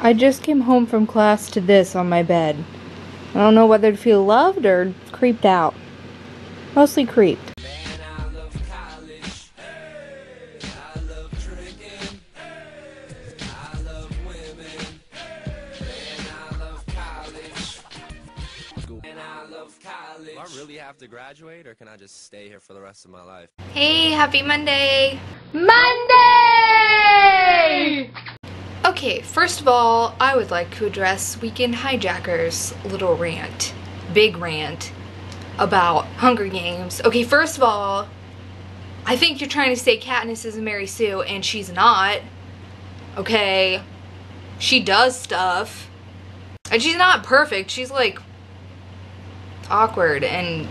I just came home from class to this on my bed. I don't know whether to feel loved or creeped out. Mostly creeped. Man, I love college. Hey, I love drinking. Hey, I love women. Man, I love college. And I love college. Do I really have to graduate, or can I just stay here for the rest of my life? Hey, happy Monday! Monday! Okay, first of all, I would like to address Weekend Hijacker's little rant, big rant, about Hunger Games. Okay, first of all, I think you're trying to say Katniss is Mary Sue, and she's not. Okay, she does stuff, and she's not perfect. She's like awkward and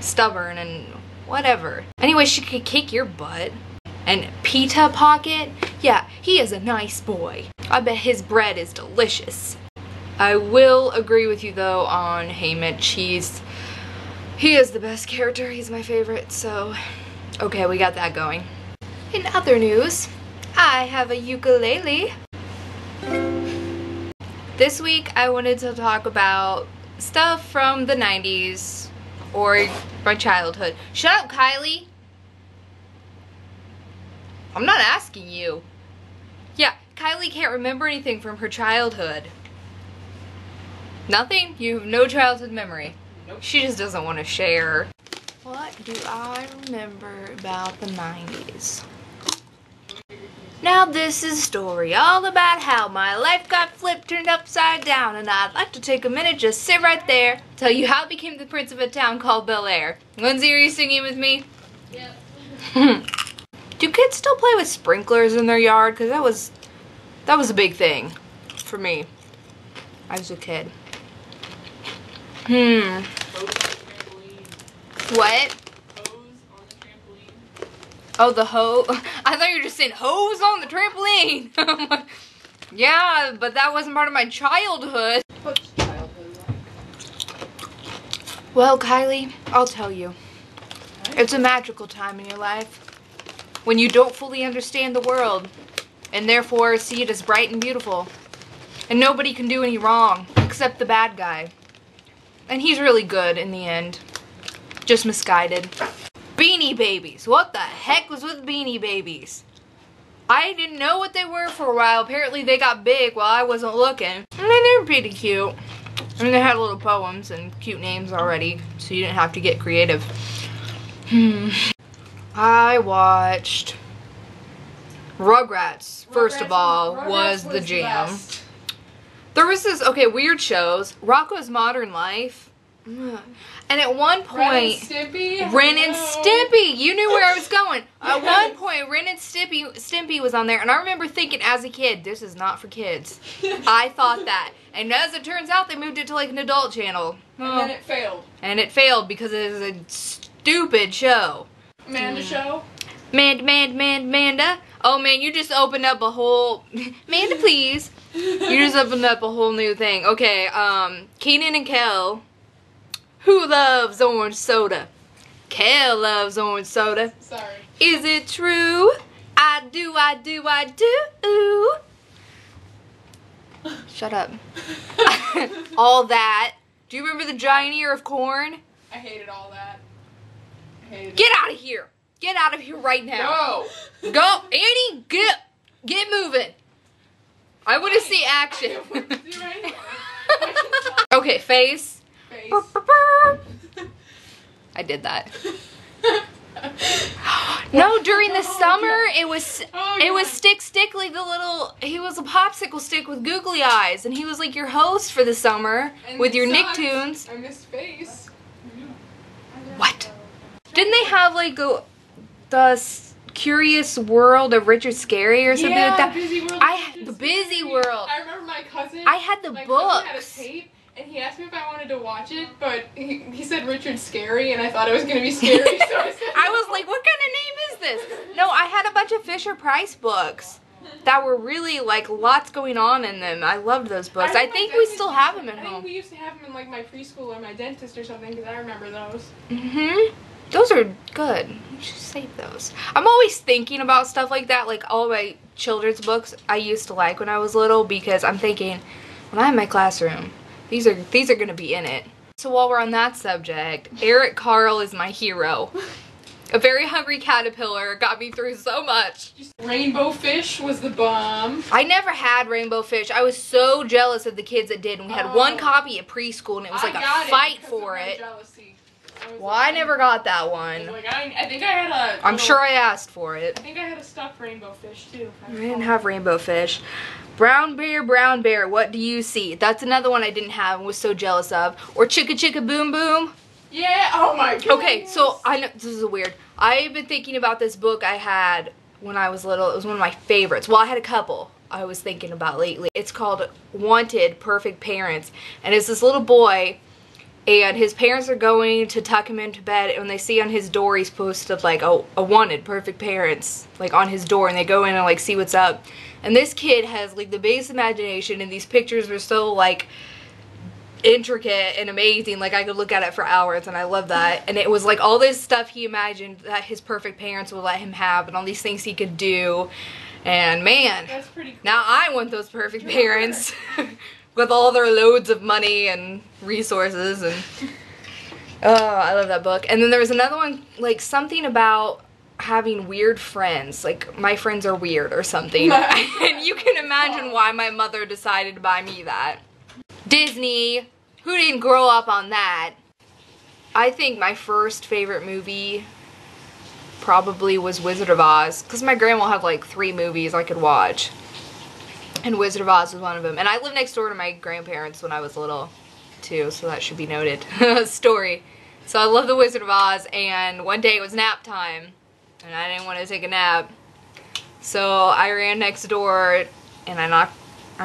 stubborn and whatever. Anyway, she could kick your butt. And Pita Pocket, yeah, he is a nice boy. I bet his bread is delicious. I will agree with you though on Haymitch. He is the best character. He's my favorite, so okay, we got that going. In other news, I have a ukulele. This week I wanted to talk about stuff from the 90s or my childhood. Shut up, Kylie. I'm not asking you. Yeah, Kylie can't remember anything from her childhood. Nothing? You have no childhood memory. Nope. She just doesn't want to share. What do I remember about the 90s? Now this is a story all about how my life got flipped, turned upside down, and I'd like to take a minute, just sit right there, tell you how I became the prince of a town called Bel Air. Lindsay, are you singing with me? Yep. Do kids still play with sprinklers in their yard? Because that was a big thing for me. I was a kid. What? Hose on the trampoline. Oh, the hose. I thought you were just saying hose on the trampoline. Yeah, but that wasn't part of my childhood. What's childhood like? Well, Kylie, I'll tell you. It's a magical time in your life when you don't fully understand the world and therefore see it as bright and beautiful. And nobody can do any wrong except the bad guy. And he's really good in the end. Just misguided. Beanie Babies. What the heck was with Beanie Babies? I didn't know what they were for a while. Apparently they got big while I wasn't looking. I mean, they were pretty cute. I mean, they had little poems and cute names already, so you didn't have to get creative. I watched Rugrats, first of all, was the jam. There was this, okay, weird shows. Rocko's Modern Life. And at one point, Ren and Stimpy, you knew where I was going. At one point, Ren and Stimpy was on there, and I remember thinking as a kid, this is not for kids. I thought that. And as it turns out, they moved it to like an adult channel. And then it failed. And it failed because it is a stupid show. Amanda show? Manda. Oh man, you just opened up a whole... Manda, please. You just opened up a whole new thing. Okay, Kenan and Kel. Who loves orange soda? Kel loves orange soda. Sorry. Is it true? I do, I do, I do. Shut up. All that. Do you remember the giant ear of corn? I hated all that. I hated Get out of here. Get out of here right now. Go. Go. Annie, get moving. I want to see action. Okay, face. Face. I did that. No, during the summer it was Stickly, the little, he was a popsicle stick with googly eyes, and he was like your host for the summer And with your sucks. Nicktoons. I missed Face. What? Didn't they have like the Curious World of Richard Scarry or something like that? Busy World. The Busy World. I remember my cousin. I had the my books. cousin had a tape, and he asked me if I wanted to watch it, but he said Richard Scarry, and I thought it was going to be scary, so I said I was like, what kind of name is this? No, I had a bunch of Fisher Price books that were really like lots going on in them. I loved those books. I think we still have them at I think home. we used to have them in like my preschool or my dentist or something, because I remember those. Those are good. You should save those. I'm always thinking about stuff like that, like all my children's books I used to like when I was little, because I'm thinking, when I'm in my classroom, these are gonna be in it. So while we're on that subject, Eric Carle is my hero. A very hungry caterpillar got me through so much. Rainbow Fish was the bomb. I never had Rainbow Fish. I was so jealous of the kids that did, and we had one copy at preschool, and it was like a fight for it. Well, I never got that one. Like, I think I had a... I'm sure I asked for it. I think I had a stuffed rainbow fish, too. I didn't have Rainbow Fish. Brown bear, what do you see? That's another one I didn't have and was so jealous of. Or Chicka Chicka Boom Boom. Yeah, oh my god. Okay, so I know this is weird. I've been thinking about this book I had when I was little. It was one of my favorites. Well, I had a couple I was thinking about lately. It's called Wanted Perfect Parents. And it's this little boy, and his parents are going to tuck him into bed, and they see on his door he's posted like a wanted perfect parents like on his door, and they go in and like see what's up. And this kid has like the biggest imagination, and these pictures are so like intricate and amazing. Like I could look at it for hours, and I love that. And it was like all this stuff he imagined that his perfect parents would let him have, and all these things he could do. And man, that's pretty cool. Now I want those perfect parents. With all their loads of money and resources, and oh, I love that book. And then there was another one, like something about having weird friends, like my friends are weird or something. And you can imagine why my mother decided to buy me that. Disney, who didn't grow up on that? I think my first favorite movie probably was Wizard of Oz, because my grandma had like 3 movies I could watch. And Wizard of Oz was one of them. And I lived next door to my grandparents when I was little, too, so that should be noted. Story. So I love the Wizard of Oz, and one day it was nap time, and I didn't want to take a nap. So I ran next door, and I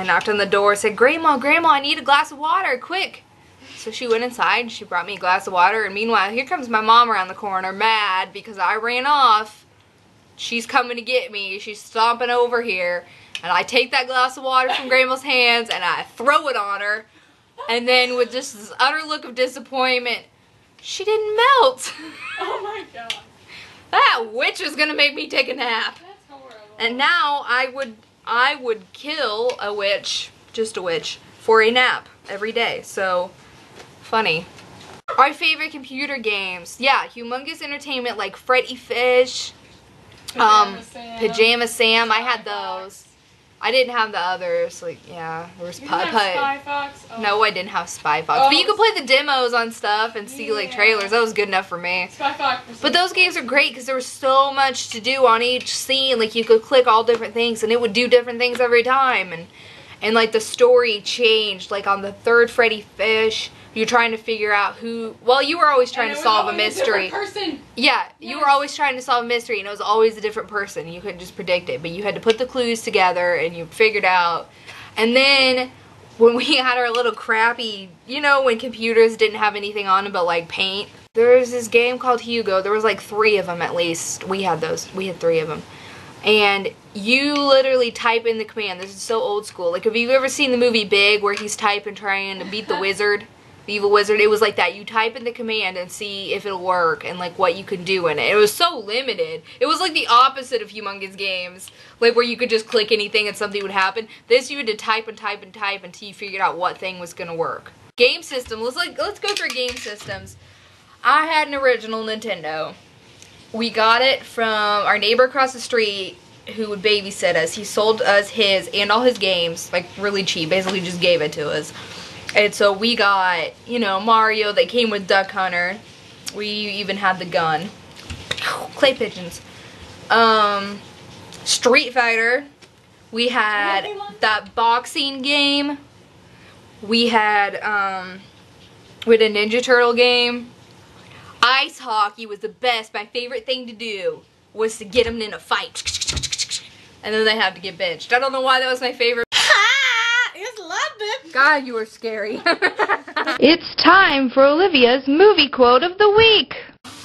knocked on the door, said, Grandma, I need a glass of water, quick. So she went inside, and she brought me a glass of water, and meanwhile, here comes my mom around the corner, mad, because I ran off. She's coming to get me. She's stomping over here. And I take that glass of water from Grandma's hands and I throw it on her. And then with just this utter look of disappointment, she didn't melt. Oh my god. That witch is gonna make me take a nap. That's horrible. And now I would kill a witch, just a witch, for a nap every day. So funny. Our favorite computer games. Yeah, humongous entertainment like Freddy Fish, Pajama Sam. I had those. I didn't have the others, like, yeah, there was Putt Putt. Spy Fox? Oh. No, I didn't have Spy Fox. But you could play the demos on stuff and see, like, trailers. That was good enough for me. Spy Fox. But those games are great because there was so much to do on each scene. Like, you could click all different things, and it would do different things every time. And like, the story changed. Like, on the 3rd Freddy Fish, you're trying to figure out who... Well, you were always trying to solve a mystery. A person. Yeah, you were always trying to solve a mystery, and it was always a different person. You couldn't just predict it, but you had to put the clues together, and you figured out. And then, when we had our little crappy, you know, when computers didn't have anything on them but, like, paint, there was this game called Hugo. There was, like, 3 of them at least. We had those. We had 3 of them. And you literally type in the command. This is so old school. Like, have you ever seen the movie Big, where he's typing trying to beat the wizard? The evil wizard. It was like that. You type in the command and see if it'll work and like what you can do in it. It was so limited. It was like the opposite of humongous games, like where you could just click anything and something would happen. This you had to type and type and type until you figured out what thing was gonna work. Game system. Let's go through game systems. I had an original Nintendo. We got it from our neighbor across the street who would babysit us. He sold us his and all his games, like really cheap. Basically just gave it to us. And so we got, you know, Mario. They came with Duck Hunter. We even had the gun. Clay pigeons. Street Fighter. We had that boxing game. We had a Ninja Turtle game. Ice hockey was the best. My favorite thing to do was to get them in a fight. And then they had to get benched. I don't know why that was my favorite. God, you were scary. It's time for Olivia's movie quote of the week.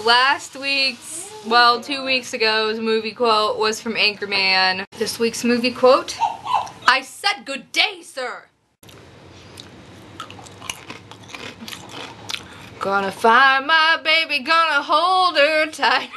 Last week's, well, 2 weeks ago's movie quote was from Anchorman. This week's movie quote, I said good day, sir. Gonna find my baby, gonna hold her tight.